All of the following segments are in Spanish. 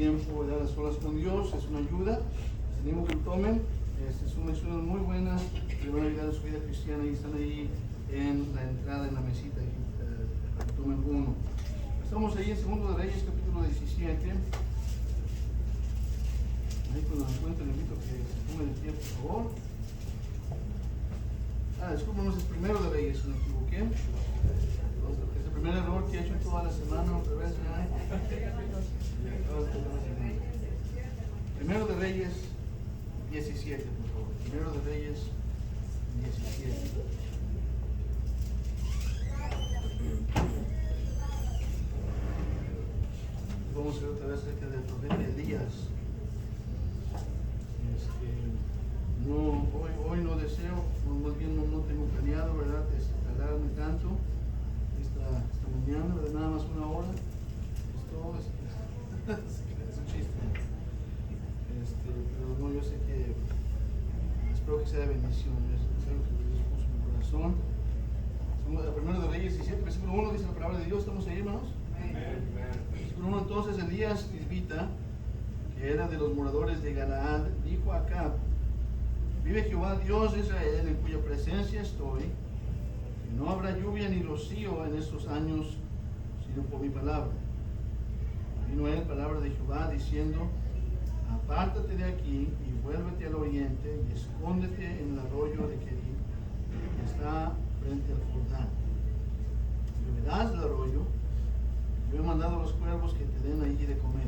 tiempo, ¿verdad? A solas con Dios, es una ayuda. Les animo que lo tomen. Son lecciones muy buenas que van a ayudar a su vida cristiana y están ahí en la entrada, en la mesita, para que tomen uno. Estamos ahí en 2 de Reyes, capítulo 17. Ahí cuando me encuentren, le invito a que se pongan de pie, por favor. Discúlpanos, es 1 de Reyes, si me equivoqué. Es el primer error que he hecho en toda la semana, otra vez, ¿verdad? 1 de Reyes 17, por favor. 1 de Reyes 17. Vamos a ver otra vez acerca del profeta Elías. Hoy no deseo, más bien no tengo planeado, ¿verdad? Tardarme tanto esta mañana, ¿verdad? Nada más una hora. Es todo, es un chiste. Pero no, yo sé que espero que sea de bendición. Es algo que Dios puso en mi corazón. Primero de Reyes 17, versículo 1 dice la palabra de Dios. ¿Estamos ahí, hermanos? Versículo 1, entonces Elías tisbita, que era de los moradores de Galaad, dijo a Acab: vive Jehová Dios de Israel, en cuya presencia estoy, que no habrá lluvia ni rocío en estos años, sino por mi palabra. Vino él palabra de Jehová diciendo: apártate de aquí y vuélvete al oriente y escóndete en el arroyo de Kerit, que está frente al Jordán. Beberás del arroyo. Yo he mandado a los cuervos que te den allí de comer.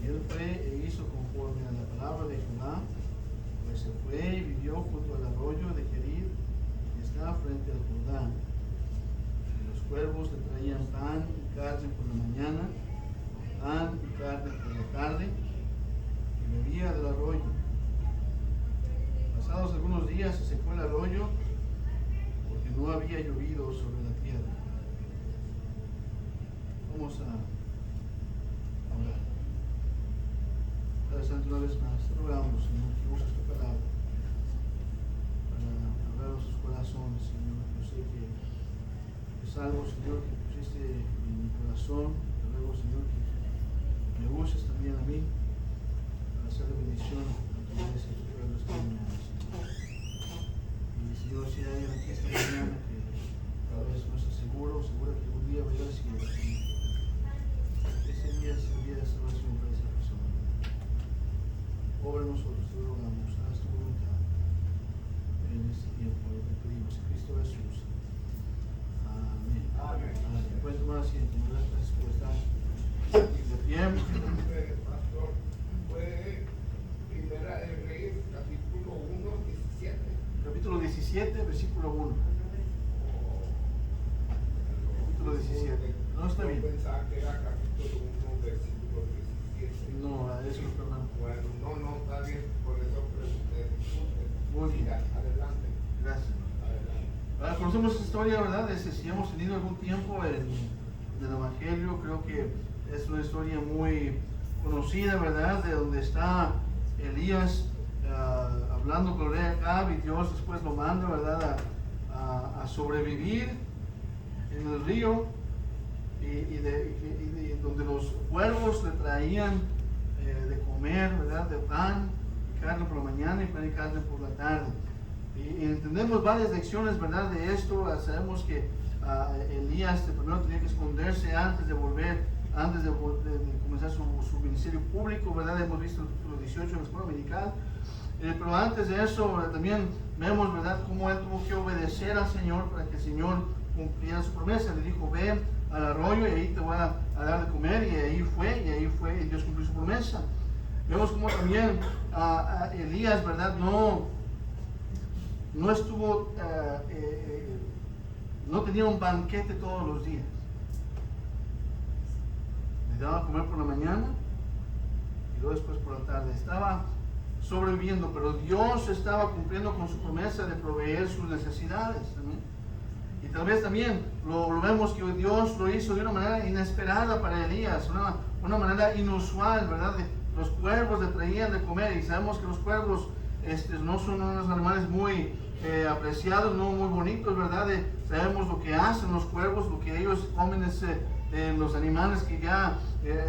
Y él fue e hizo conforme a la palabra de Jehová, pues se fue y vivió junto al arroyo de Kerit, que está frente al Jordán. Y los cuervos le traían pan y carne por la mañana, pan y carne por la tarde, y bebía del arroyo. Pasados algunos días se secó el arroyo, porque no había llovido sobre la tierra. Vamos a orar. Padre Santo, una vez más, te rogamos, Señor, que uses tu palabra para hablar a sus corazones, Señor. Yo sé que es algo, Señor, que pusiste en mi corazón. Te ruego, Señor, que me uses también a mí para hacer de bendición a tu iglesia y tu pueblo esta mañana, Señor. Y, Señor, si hay alguien aquí esta mañana que tal vez no está segura que algún día va a ir al cielo, Señor, ese día es el día de salvación para esa persona. Obra nosotros, te rogamos, haz tu voluntad en este tiempo, lo que pedimos en Cristo Jesús. Amén. Amén. Pueden tomar asiento, gracias por estar de pie. Pastor, fue Primera de Reyes, capítulo 1, 17. Capítulo 17, versículo 1. Capítulo 17. No está bien. Yo pensaba que era capítulo 1, versículo 17. No, eso es perdón. Bueno, no, está bien, por eso pregunté. Muy bien. Siga, adelante. Gracias. Adelante. Conocemos esta historia, ¿verdad? Si hemos tenido algún tiempo en el Evangelio, creo que es una historia muy conocida, ¿verdad? De donde está Elías hablando con el rey Acab, y Dios después lo manda, ¿verdad? A sobrevivir en el río, y donde los cuervos le traían de comer, ¿verdad? De pan y carne por la mañana y pan y carne por la tarde. Y entendemos varias lecciones, ¿verdad? De esto. Sabemos que Elías primero tenía que esconderse antes de comenzar su ministerio público, ¿verdad? Hemos visto los 18 en la escuela dominical. Pero antes de eso, también vemos, ¿verdad?, cómo él tuvo que obedecer al Señor para que el Señor cumpliera su promesa. Le dijo: ve al arroyo y ahí te voy a dar de comer, y ahí fue, y Dios cumplió su promesa. Vemos cómo también Elías, ¿verdad?, no estuvo, no tenía un banquete todos los días. Le daba a comer por la mañana y luego después por la tarde. Estaba sobreviviendo, pero Dios estaba cumpliendo con su promesa de proveer sus necesidades. ¿Amén? Y tal vez también lo vemos que Dios lo hizo de una manera inesperada para Elías, una manera inusual, ¿verdad? Los cuervos le traían de comer, y sabemos que los cuervos no son unos animales muy apreciados, no muy bonitos, ¿verdad? Sabemos lo que hacen los cuervos. Lo que ellos comen es de los animales que ya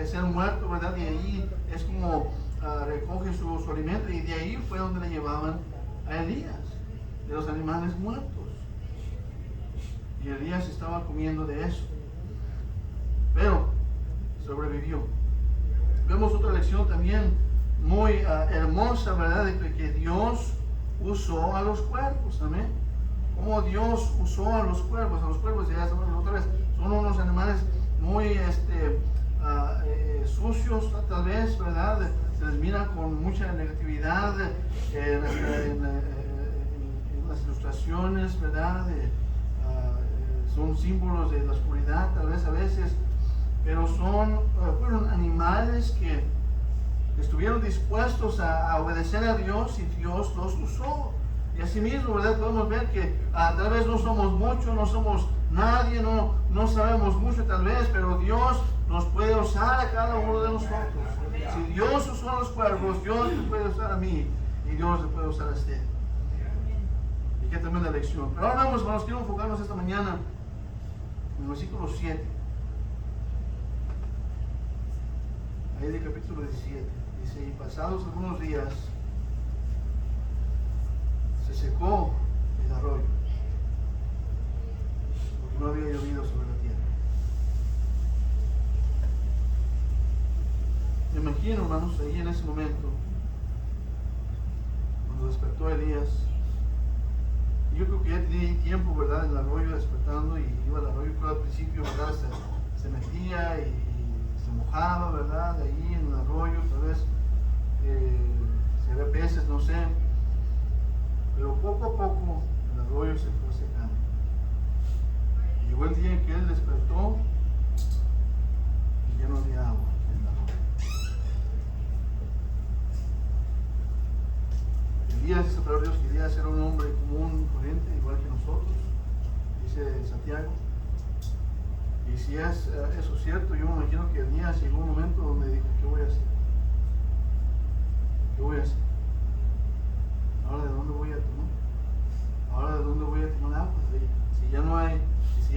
se han muerto, ¿verdad? Y ahí es como recoge su alimento, y de ahí fue donde le llevaban a Elías, de los animales muertos. Y Elías estaba comiendo de eso, pero sobrevivió. Vemos otra lección también muy hermosa, ¿verdad? De que Dios usó a los cuervos, amén. Como Dios usó a los cuervos. Ya sabemos otra vez, son unos animales muy sucios, tal vez, ¿verdad? Se les mira con mucha negatividad en las ilustraciones, ¿verdad? Son símbolos de la oscuridad, tal vez a veces, pero fueron animales que estuvieron dispuestos a obedecer a Dios, y Dios los usó. Y así mismo, ¿verdad? Podemos ver que tal vez no somos muchos, no somos nadie, no sabemos mucho tal vez, pero Dios nos puede usar a cada uno de nosotros. Si Dios usó a los cuervos, Dios me puede usar a mí, y Dios le puede usar a usted. Y qué tremenda lección. Pero ahora vamos, hermanos, quiero enfocarnos esta mañana en el versículo 7. Ahí del capítulo 17. Dice: y pasados algunos días se secó el arroyo, porque no había llovido sobre la tierra. Me imagino, hermanos, ahí en ese momento, cuando despertó Elías, yo creo que ya tenía tiempo, ¿verdad?, en el arroyo despertando, y iba al arroyo, pero al principio, ¿verdad?, se metía y se mojaba, ¿verdad?, ahí en el arroyo, tal vez se ve peces, no sé, pero poco a poco el arroyo se fue secando. Llegó el día en que él despertó y ya no había agua en el arroyo. Elías, dice para Dios, que Elías era un hombre común, corriente, igual que nosotros, dice Santiago. Y si es eso cierto, yo me imagino que Elías llegó un momento donde dijo: ¿qué voy a hacer? ¿Qué voy a hacer? ¿Ahora de dónde voy a tomar? ¿Ahora de dónde voy a tomar agua? Si ya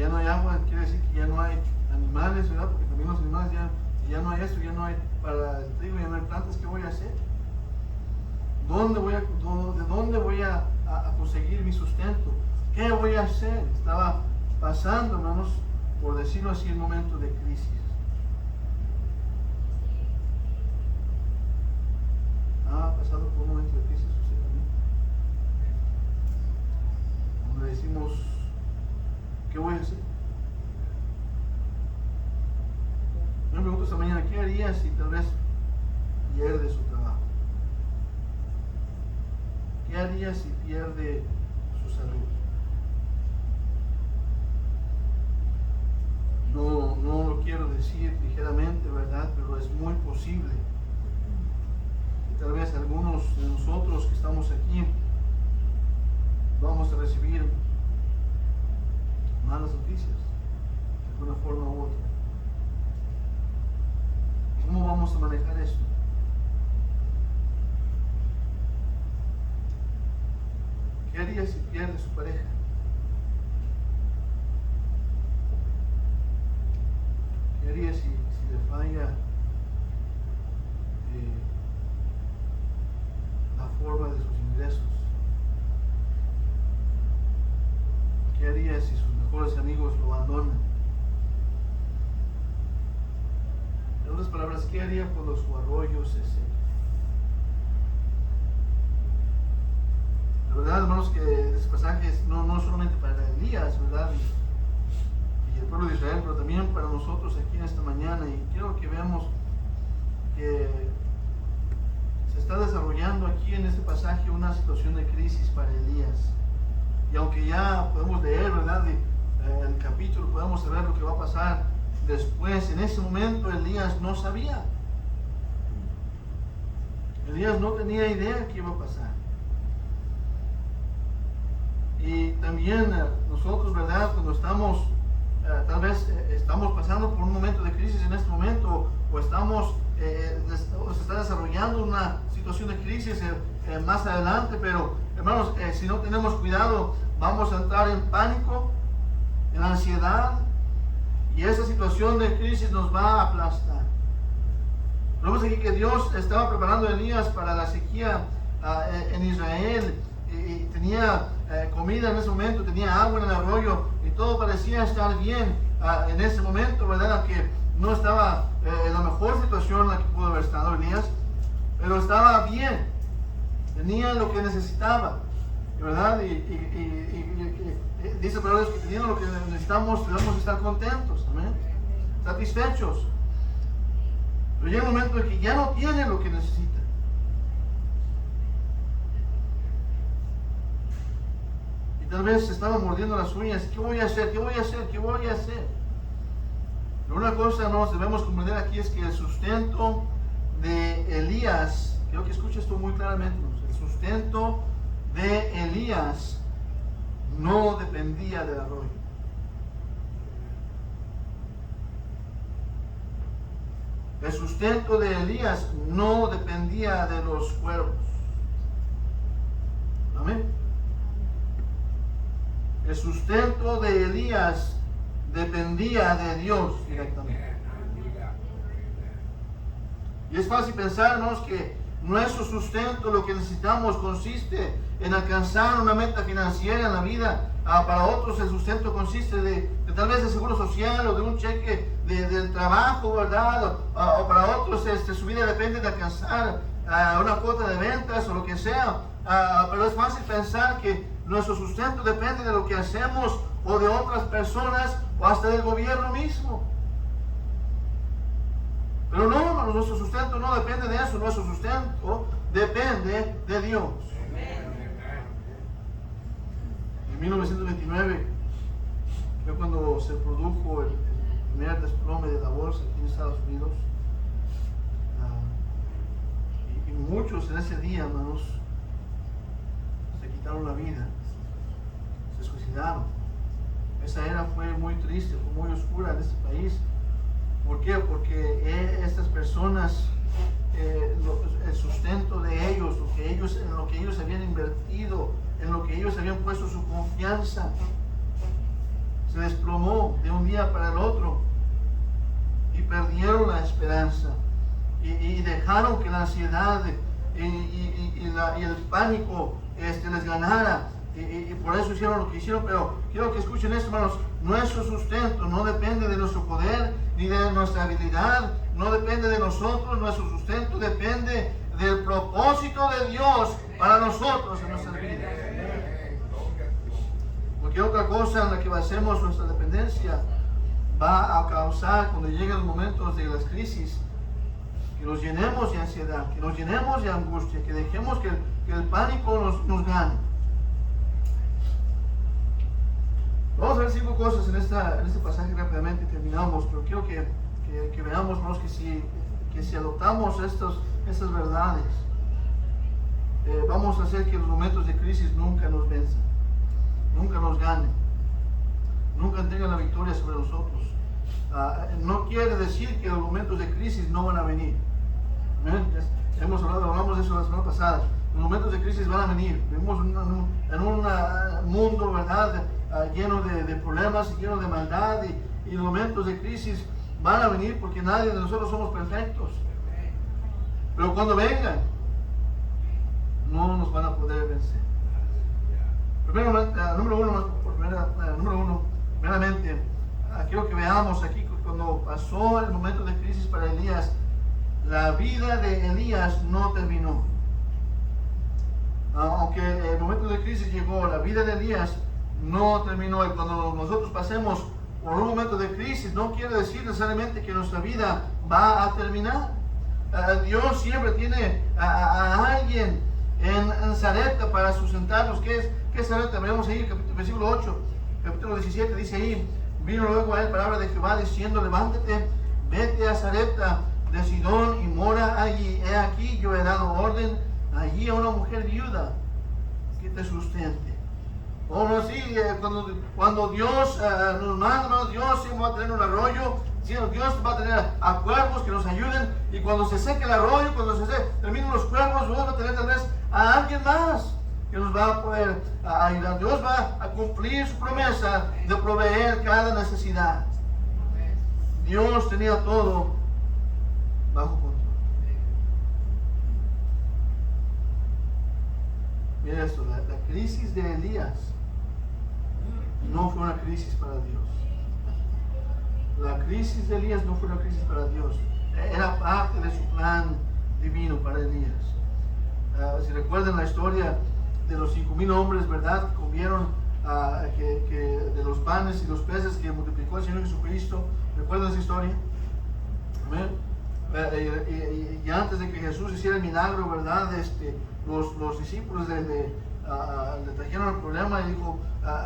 no hay agua, quiere decir que ya no hay animales, ¿verdad? Porque también los animales, si ya no hay esto, ya no hay para el trigo, ya no hay plantas, ¿qué voy a hacer? ¿De dónde voy a conseguir mi sustento? ¿Qué voy a hacer? Estaba pasando, hermanos, por decirlo así, un momento de crisis. ¿Ha pasado por un momento de crisis usted también? Donde decimos: ¿qué voy a hacer? Yo me pregunto esta mañana: ¿qué haría si tal vez pierde su trabajo? ¿Qué haría si pierde su salud? No lo quiero decir ligeramente, ¿verdad? Pero es muy posible. Y tal vez algunos de nosotros que estamos aquí vamos a recibir malas noticias, de alguna forma u otra. ¿Cómo vamos a manejar esto? ¿Qué haría si pierde su pareja? ¿Qué haría si le falla la forma de sus ingresos? ¿Qué haría si sus mejores amigos lo abandonan? En otras palabras, ¿qué haría cuando su arroyo se seque? La verdad, hermanos, que este pasaje es no solamente para Elías, ¿verdad?, y el pueblo de Israel, pero también para nosotros aquí en esta mañana. Y quiero que veamos que se está desarrollando aquí en este pasaje una situación de crisis para Elías. Y aunque ya podemos leer, ¿verdad?, el capítulo, podemos saber lo que va a pasar después, en ese momento Elías no sabía. Elías no tenía idea qué iba a pasar. Y también nosotros, ¿verdad?, cuando estamos, tal vez estamos pasando por un momento de crisis en este momento, o se está desarrollando una situación de crisis más adelante, pero hermanos, si no tenemos cuidado, vamos a entrar en pánico, en ansiedad, Y esa situación de crisis nos va a aplastar. Vemos aquí que Dios estaba preparando a Elías para la sequía en Israel. Y tenía comida en ese momento, tenía agua en el arroyo y todo parecía estar bien en ese momento, ¿verdad? Aunque no estaba en la mejor situación en la que pudo haber estado Elías, pero estaba bien, tenía lo que necesitaba, ¿verdad? Y dice para Dios que teniendo lo que necesitamos debemos estar contentos, amén, satisfechos. Pero llega un momento en que ya no tiene lo que necesita. Y tal vez se estaba mordiendo las uñas. ¿Qué voy a hacer? ¿Qué voy a hacer? ¿Qué voy a hacer? Pero una cosa nos debemos comprender aquí es que el sustento de Elías, quiero que escuche esto muy claramente, el sustento de Elías no dependía del arroyo. El sustento de Elías no dependía de los cuervos. Amén. El sustento de Elías dependía de Dios directamente. Y es fácil pensar, hermanos, que nuestro sustento, lo que necesitamos, consiste en alcanzar una meta financiera en la vida. Para otros el sustento consiste de tal vez de seguro social o de un cheque del trabajo, ¿verdad? O para otros su vida depende de alcanzar una cuota de ventas o lo que sea. Pero es fácil pensar que nuestro sustento depende de lo que hacemos o de otras personas o hasta del gobierno mismo. Pero no, hermanos, nuestro sustento no depende de eso, nuestro sustento depende de Dios. En 1929 fue cuando se produjo el primer desplome de la bolsa aquí en Estados Unidos. Y muchos en ese día, hermanos, se quitaron la vida, se suicidaron. Esa era fue muy triste, fue muy oscura en este país. ¿Por qué? Porque estas personas, el sustento de ellos, en lo que ellos habían invertido, en lo que ellos habían puesto su confianza, se desplomó de un día para el otro y perdieron la esperanza y dejaron que la ansiedad y el pánico les ganara. Y por eso hicieron lo que hicieron. Pero quiero que escuchen esto, hermanos. Nuestro sustento no depende de nuestro poder ni de nuestra habilidad, no depende de nosotros. Nuestro sustento depende del propósito de Dios para nosotros en nuestras vidas. Porque otra cosa en la que basemos nuestra dependencia va a causar, cuando lleguen los momentos de las crisis, que nos llenemos de ansiedad, que nos llenemos de angustia, que dejemos que el pánico nos gane. Vamos a ver 5 cosas en este pasaje rápidamente y terminamos, pero quiero que veamos, hermanos, que si adoptamos estas verdades, vamos a hacer que los momentos de crisis nunca nos venzan, nunca nos ganen, nunca tengan la victoria sobre nosotros. No quiere decir que los momentos de crisis no van a venir. Hablamos de eso la semana pasada. Los momentos de crisis van a venir. Vivimos en un mundo, ¿verdad?, lleno de problemas, lleno de maldad, y los momentos de crisis van a venir porque nadie de nosotros somos perfectos. Pero cuando vengan, no nos van a poder vencer. Número uno, primeramente, quiero que veamos aquí que cuando pasó el momento de crisis para Elías, la vida de Elías no terminó. Aunque el momento de crisis llegó, la vida de Elías no terminó. Y cuando nosotros pasemos por un momento de crisis, no quiere decir necesariamente que nuestra vida va a terminar. Dios siempre tiene a alguien en Sarepta para sustentarnos. ¿Qué es Sarepta? Veamos ahí, versículo 8, capítulo 17, dice ahí: vino luego a él palabra de Jehová diciendo: levántate, vete a Sarepta de Sidón y mora allí. He aquí, yo he dado orden allí a una mujer viuda que te sustente. O no, sí, cuando Dios nos manda, Dios siempre va a tener un arroyo, Dios va a tener a cuervos que nos ayuden, y cuando se seque el arroyo, cuando terminen los cuervos, Dios va a tener tal vez a alguien más que nos va a poder ayudar. Dios va a cumplir su promesa de proveer cada necesidad. Dios tenía todo bajo control. Mira esto, la crisis de Elías no fue una crisis para Dios. La crisis de Elías no fue una crisis para Dios. Era parte de su plan divino para Elías. Si recuerdan la historia de los 5,000 hombres, ¿verdad? Que comieron de los panes y los peces que multiplicó el Señor Jesucristo. ¿Recuerdan esa historia? Amén. Y antes de que Jesús hiciera el milagro, ¿verdad? Los discípulos le trajeron el problema y dijo,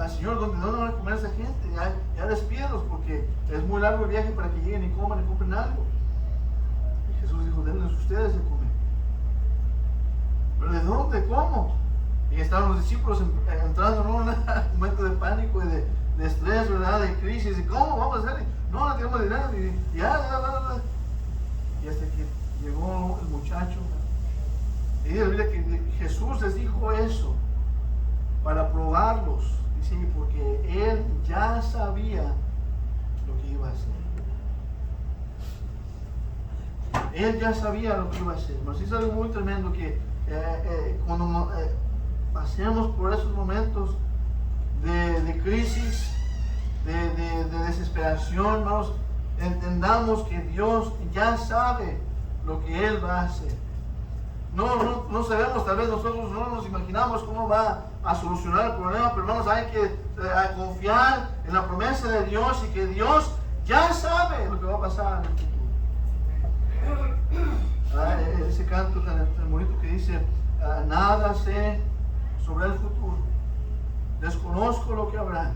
Señor, ¿dónde van a comer esa gente? Ya despídelos porque es muy largo el viaje para que lleguen y coman y compren algo. Y Jesús dijo, denles ustedes de comer. ¿Pero de dónde? ¿Cómo? Y estaban los discípulos entrando en un momento de pánico y de estrés, ¿verdad? De crisis. ¿Y cómo vamos a hacer? No tenemos dinero. Y hasta que llegó el muchacho. Y dice la Biblia que Jesús les dijo eso para probarlos. Dice, porque Él ya sabía lo que iba a hacer. Él ya sabía lo que iba a hacer. Nos hizo algo muy tremendo que cuando pasemos por esos momentos de crisis, de desesperación, hermanos, entendamos que Dios ya sabe lo que Él va a hacer. No sabemos, tal vez nosotros no nos imaginamos cómo va a solucionar el problema, pero hermanos, hay que confiar en la promesa de Dios y que Dios ya sabe lo que va a pasar en el futuro. Ese canto tan bonito que dice, nada sé sobre el futuro, desconozco lo que habrá,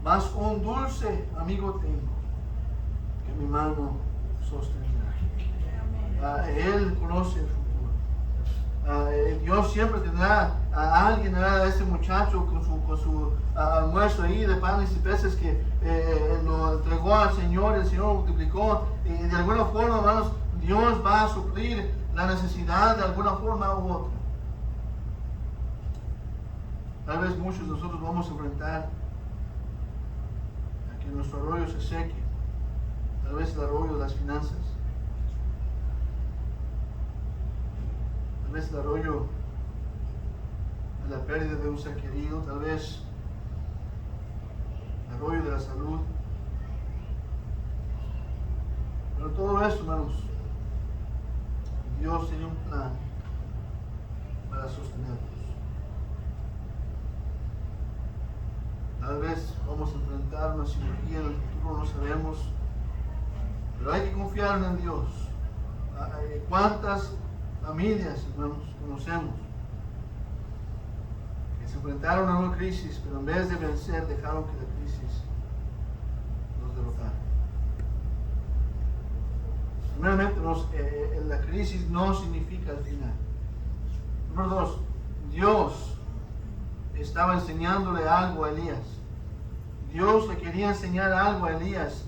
mas un dulce amigo tengo que mi mano sostendrá. Él conoce el futuro. Dios siempre tendrá a alguien, a este muchacho con su almuerzo ahí de panes y peces que lo entregó al Señor, el Señor lo multiplicó, y de alguna forma, hermanos, Dios va a suplir la necesidad de alguna forma u otra. Tal vez muchos de nosotros vamos a enfrentar a que nuestro arroyo se seque, tal vez el arroyo de las finanzas, tal vez el arroyo de la pérdida de un ser querido, tal vez el arroyo de la salud. Pero todo esto, hermanos, Dios tiene un plan para sostenernos. Tal vez vamos a enfrentar una cirugía en el futuro, no sabemos, pero hay que confiar en Dios. ¿Cuántas familias, hermanos, conocemos que se enfrentaron a una crisis, pero en vez de vencer dejaron que la crisis los derrotara? Primeramente, la crisis no significa el final. Número 2, Dios estaba enseñándole algo a Elías. Dios le quería enseñar algo a Elías.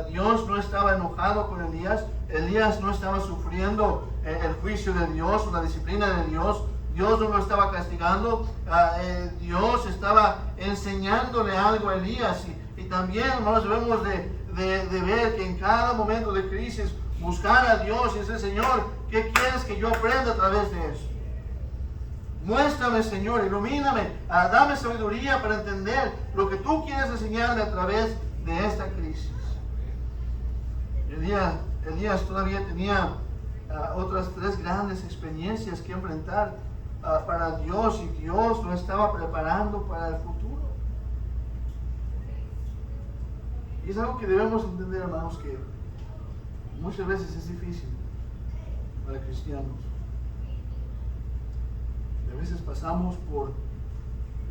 Dios no estaba enojado con Elías. Elías no estaba sufriendo el juicio de Dios o la disciplina de Dios. Dios no lo estaba castigando. Dios estaba enseñándole algo a Elías. Y también, hermanos, debemos de ver que en cada momento de crisis buscar a Dios y decir, Señor, ¿qué quieres que yo aprenda a través de eso? Muéstrame, Señor, ilumíname, dame sabiduría para entender lo que tú quieres enseñarme a través de esta crisis. Elías todavía tenía otras 3 grandes experiencias que enfrentar para Dios, y Dios lo estaba preparando para el futuro. Y es algo que debemos entender, hermanos, que muchas veces es difícil para cristianos. A veces pasamos por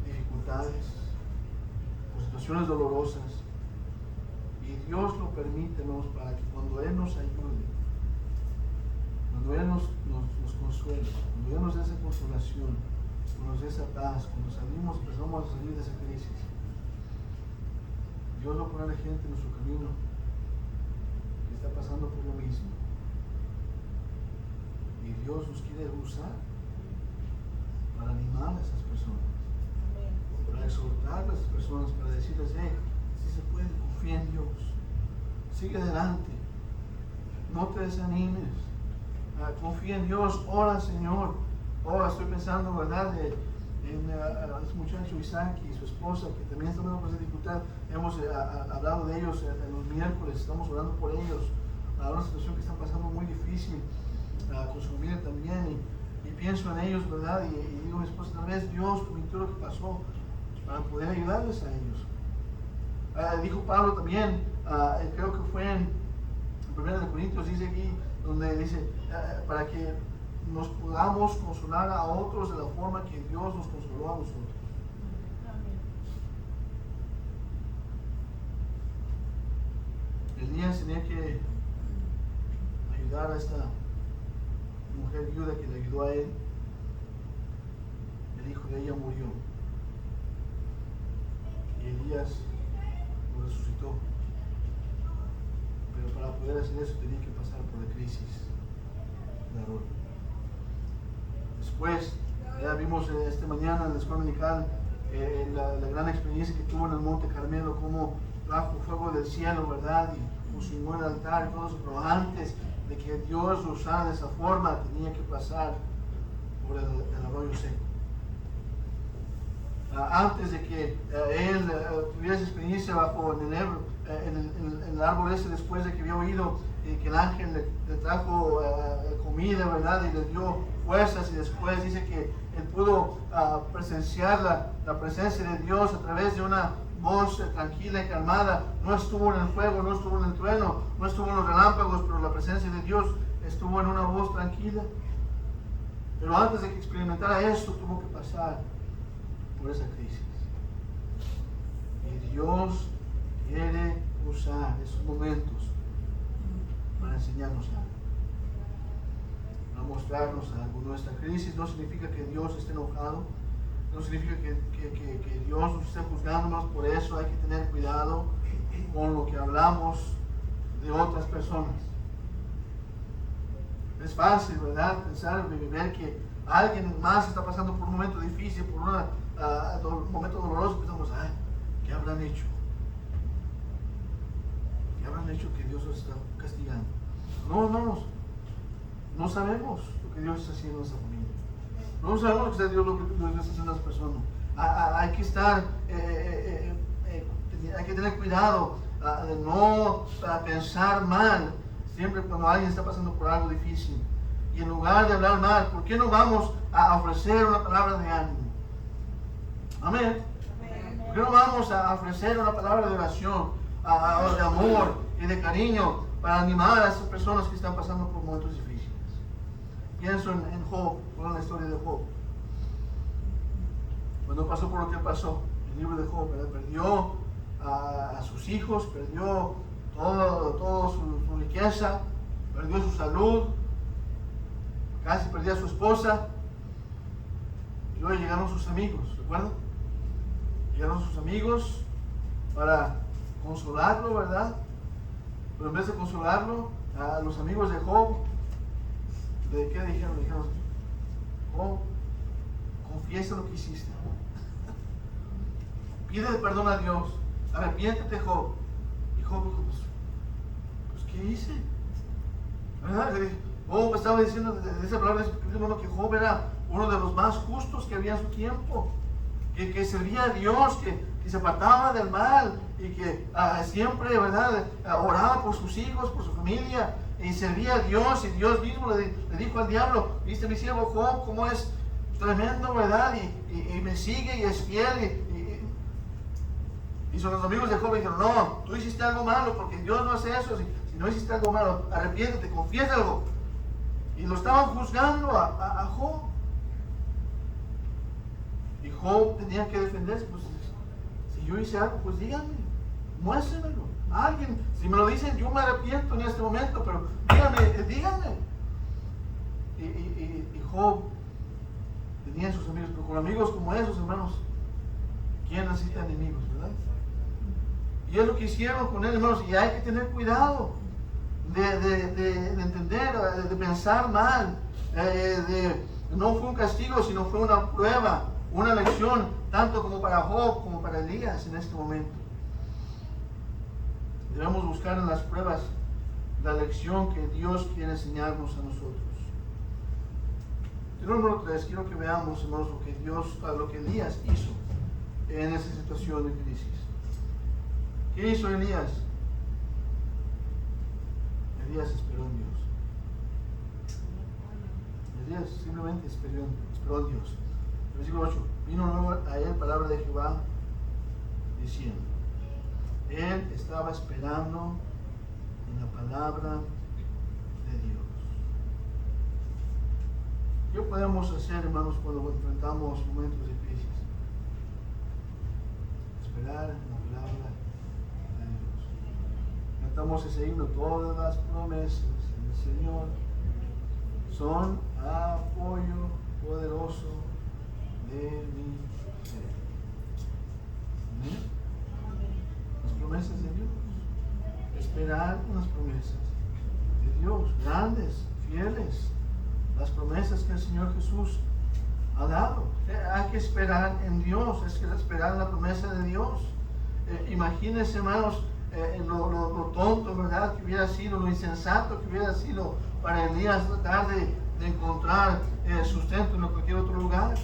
dificultades, por situaciones dolorosas, y Dios lo permite, hermanos, para que cuando Él nos ayude, cuando Él nos consuele, cuando Él nos dé esa consolación, cuando nos dé esa paz, cuando empezamos a salir de esa crisis, Dios va a poner gente en nuestro camino que está pasando por lo mismo, y Dios nos quiere usar para animar a esas personas, para exhortar a esas personas, para decirles, sí se puede, confía en Dios. Sigue adelante. No te desanimes. Confía en Dios. Ora, Señor. Ahora estoy pensando, ¿verdad?, en este muchacho Isaac y su esposa, que también están pasando por esa dificultad. Hemos hablado de ellos en los miércoles. Estamos orando por ellos. Una situación que están pasando muy difícil con su familia también. Y pienso en ellos, ¿verdad? Y digo a mi esposa, tal vez Dios permitió lo que pasó para poder ayudarles a ellos. Dijo Pablo también, creo que fue en 1 Corintios, dice aquí, donde dice, para que nos podamos consolar a otros de la forma que Dios nos consoló a nosotros. Elías tenía que ayudar a esta mujer viuda que le ayudó a él. El hijo de ella murió y Elías lo resucitó, pero para poder hacer eso tenía que pasar por la crisis de Aarón. Después ya vimos esta mañana en la escuela dominical la gran experiencia que tuvo en el Monte Carmelo, cómo trajo fuego del cielo, ¿verdad? Y consumió el altar y todo eso, pero antes de que Dios lo usara de esa forma, tenía que pasar por el arroyo seco. Antes de que él tuviera esa experiencia bajo en el árbol ese, después de que había oído que el ángel le trajo comida, ¿verdad? Y le dio fuerzas, y después dice que él pudo presenciar la presencia de Dios a través de una voz tranquila y calmada. No estuvo en el fuego, no estuvo en el trueno, no estuvo en los relámpagos, pero la presencia de Dios estuvo en una voz tranquila. Pero antes de que experimentara esto, tuvo que pasar por esa crisis. Y Dios quiere usar esos momentos para enseñarnos algo, para mostrarnos algo. Nuestra crisis no significa que Dios esté enojado, no significa que Dios nos esté juzgándonos. Por eso hay que tener cuidado con lo que hablamos de otras personas. Es fácil, ¿verdad?, pensar y ver que alguien más está pasando por un momento difícil, por un momento doloroso. Pensamos, ay, ¿qué habrán hecho? ¿Qué habrán hecho que Dios los está castigando? No, hermanos, no sabemos lo que Dios está haciendo en esa familia. No sabemos lo que Dios está haciendo en las personas. Hay que estar, hay que tener cuidado de no pensar mal siempre cuando alguien está pasando por algo difícil. Y en lugar de hablar mal, ¿por qué no vamos a ofrecer una palabra de ánimo? Amén. ¿Por qué no vamos a ofrecer una palabra de oración, de amor y de cariño para animar a esas personas que están pasando por momentos difíciles? Pienso en Job, con la historia de Job. Cuando pasó por lo que pasó, el libro de Job, ¿verdad? Perdió a sus hijos, perdió toda su riqueza, perdió su salud, casi perdió a su esposa. Y luego llegaron sus amigos, ¿recuerdan? Llegaron sus amigos para consolarlo, ¿verdad? Pero en vez de consolarlo, a los amigos de Job, ¿de qué dijeron? Dijeron, Job, confiesa lo que hiciste. Pídele perdón a Dios. Arrepiéntete, Job. Y Job dijo, pues ¿qué hice? ¿Verdad? Job estaba diciendo de esa palabra que Job era uno de los más justos que había en su tiempo, que servía a Dios, que se apartaba del mal y que siempre, ¿verdad?, oraba por sus hijos, por su familia, y servía a Dios. Y Dios mismo le dijo al diablo, viste mi siervo Job, cómo es tremendo, ¿verdad? Y me sigue y es fiel. Y son los amigos de Job y dijeron, no, tú hiciste algo malo, porque Dios no hace eso. Si no hiciste algo malo, arrepiéntete, confiesa algo. Y lo estaban juzgando a Job. Y Job tenía que defenderse. Pues, si yo hice algo, pues díganme, muéstrenmelo. Alguien, si me lo dicen, yo me arrepiento en este momento, pero díganme. Y Job tenía sus amigos, pero con amigos como esos, hermanos, ¿quién necesita enemigos, verdad? Y es lo que hicieron con él, hermanos, y hay que tener cuidado de entender, de pensar mal. No fue un castigo, sino fue una prueba, una lección, tanto como para Job como para Elías en este momento. Debemos buscar en las pruebas la lección que Dios quiere enseñarnos a nosotros. Y número 3, quiero que veamos, hermanos, lo que Elías hizo en esa situación de crisis. ¿Qué hizo Elías? Elías esperó en Dios. Elías simplemente esperó en Dios. Versículo 8. Vino luego a él palabra de Jehová diciendo. Él estaba esperando en la palabra de Dios. ¿Qué podemos hacer, hermanos, cuando enfrentamos momentos de crisis? Esperar en la palabra de Dios. Cantamos ese himno, todas las promesas del Señor son apoyo poderoso de mi ser. ¿Amén? Las promesas de Dios. Esperar en las promesas de Dios, grandes, fieles. Las promesas que el Señor Jesús ha dado. Hay que esperar en Dios, es que esperar en la promesa de Dios. Imagínense, hermanos, lo tonto, ¿verdad? Que hubiera sido, lo insensato que hubiera sido para Elías tratar de encontrar sustento en cualquier otro lugar.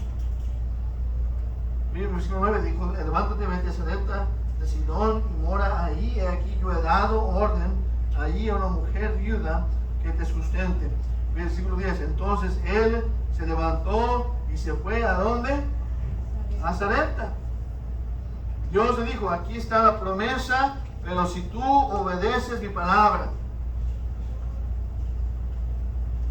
Mira, versículo 9 dijo: levántate, vete a Sarepta de Sidón y mora ahí. Aquí yo he dado orden allí a una mujer viuda que te sustente. Versículo 10. Entonces él se levantó y se fue ¿a dónde? A Sarepta. Dios le dijo: aquí está la promesa, pero si tú obedeces mi palabra,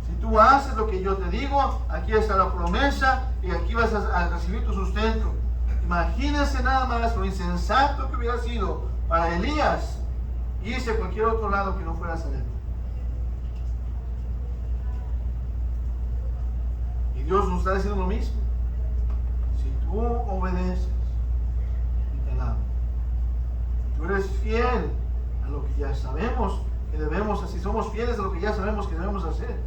si tú haces lo que yo te digo, aquí está la promesa y aquí vas a recibir tu sustento. Imagínense nada más lo insensato que hubiera sido para Elías irse a cualquier otro lado que no fuera Sarepta. Y Dios nos está diciendo lo mismo. Si tú obedeces mi palabra, tú eres fiel a lo que ya sabemos que debemos hacer, si somos fieles a lo que ya sabemos que debemos hacer,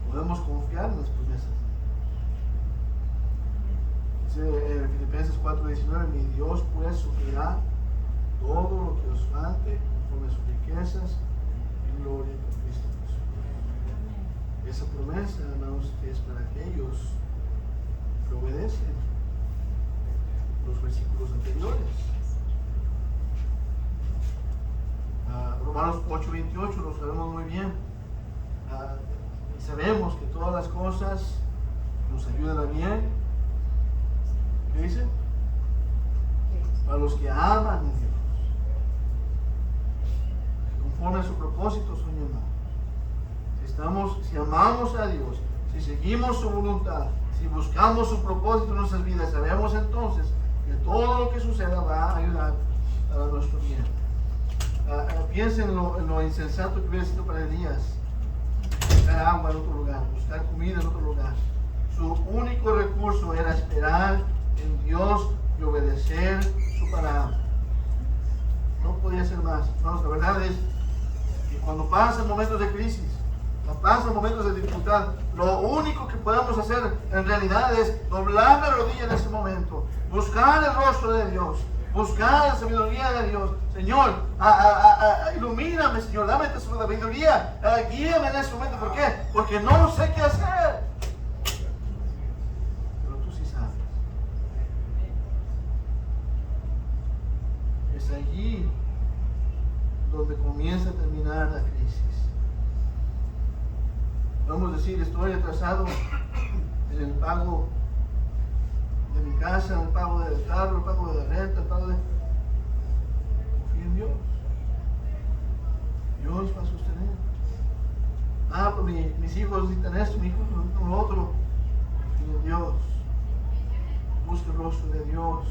podemos confiar en las promesas. Dice Filipenses 4:19: mi Dios pues suplirá todo lo que os falte conforme a sus riquezas en gloria por Cristo Jesús. Esa promesa, hermanos, es para aquellos que obedecen los versículos anteriores. Romanos 8:28 lo sabemos muy bien. Sabemos que todas las cosas nos ayudan a bien. ¿Qué dice? Para los que aman a Dios, que conforme a su propósito son llamados. Si amamos a Dios, si seguimos su voluntad, si buscamos su propósito en nuestras vidas, sabemos entonces que todo lo que suceda va a ayudar a nuestro bien. Piensen en lo insensato que hubiera sido para Elías buscar agua en otro lugar, buscar comida en otro lugar. Su único recurso era esperar en Dios y obedecer su palabra. No podía ser más. No, la verdad es que cuando pasan momentos de crisis, cuando pasan momentos de dificultad, lo único que podemos hacer en realidad es doblar la rodilla en ese momento, buscar el rostro de Dios, buscar la sabiduría de Dios. Señor, ilumíname, Señor, dame tu sabiduría, guíame en ese momento. ¿Por qué? Porque no sé qué hacer. Pero tú sí sabes. Es allí donde comienza a terminar la crisis. Vamos a decir: estoy atrasado en el pago de mi casa, el pago del carro, el pago de la renta, el pago de... Confío en Dios. Dios va a sostener. Pues mis hijos necesitan esto, mi hijo necesita lo otro. Confío en Dios. Busque el rostro de Dios.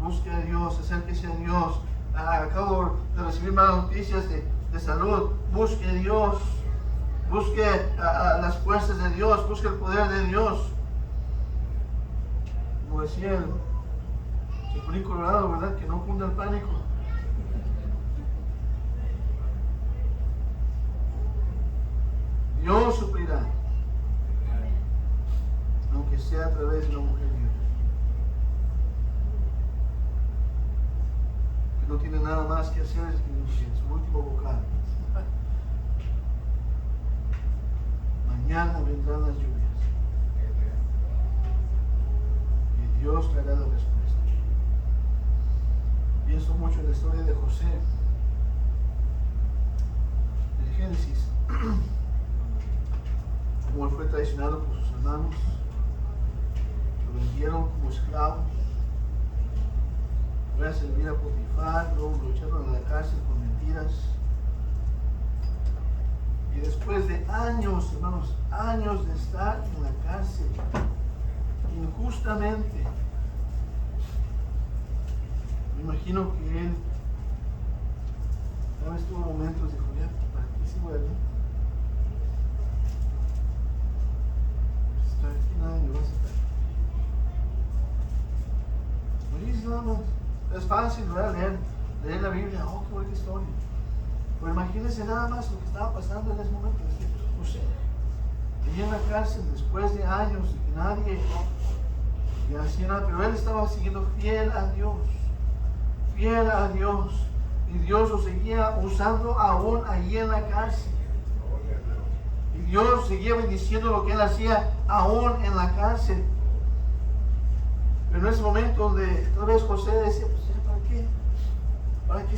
Busque a Dios, acérquese a Dios. Acabo de recibir malas noticias de salud. Busque a Dios. Busque las fuerzas de Dios. Busque el poder de Dios. Como decía el Chapulín Colorado, ¿verdad? Que no cunda el pánico. Dios suplirá, aunque sea a través de una mujer viuda. no tiene nada más que hacer en su último bocado. Mañana vendrán las lluvias. Y Dios traerá la respuesta. Pienso mucho en la historia de José, en Génesis, como él fue traicionado por sus hermanos, lo vendieron como esclavo, fue a servir a Potifar, luego lo echaron a la cárcel con mentiras. Y después de años, hermanos, años de estar en la cárcel, injustamente, me imagino que él, una vez tuvo momentos, dijo, ya, ¿para qué sigo aquí? Estoy aquí, nadie me va a sacar. No dice nada más. Es fácil, ¿verdad? Leer la Biblia, oh, qué buena historia. Pero imagínense nada más lo que estaba pasando en ese momento. José, allí en la cárcel, después de años de que nadie le hacía nada, pero él estaba siguiendo fiel a Dios. Fiel a Dios. Y Dios lo seguía usando aún allí en la cárcel. Y Dios seguía bendiciendo lo que él hacía aún en la cárcel. Pero en ese momento donde tal vez José decía, pues, ¿para qué? ¿Para qué